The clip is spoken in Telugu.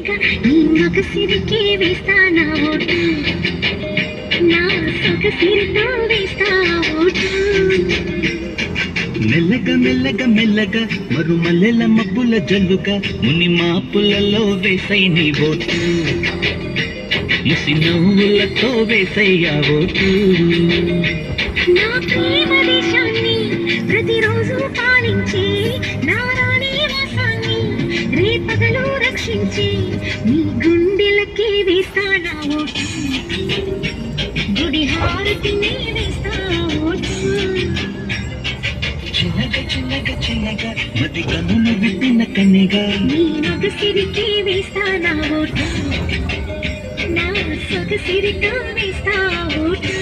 నీ మగసిరికి వేస్తానా ఓటు, నా సొగసిరితో వేస్తా ఓటు. మెల్లగా మెల్లగా మెల్లగా మరుమల్లెల మబ్బుల జల్లుగా ముని మాపులలో వేసై నీ ఓటు, ముసి నవ్వులతో వేసయ్యా ఓటు. నా ప్రేమ దేశాన్ని ప్రతిరోజు పాలించి నా రాణి వాసాన్ని రేపగలు రక్షించి నీ గుండెలకి వేస్తానా ఓటు, గుడి హారతిని వేస్తా ఓటు. చిన్నగా చిన్నగా చిన్నగా మది కన్నును విప్పిన కన్నెగా నీ మగసిరికి వేస్తానా ఓటు, నా సొగసిరితో వేస్తా ఓటు.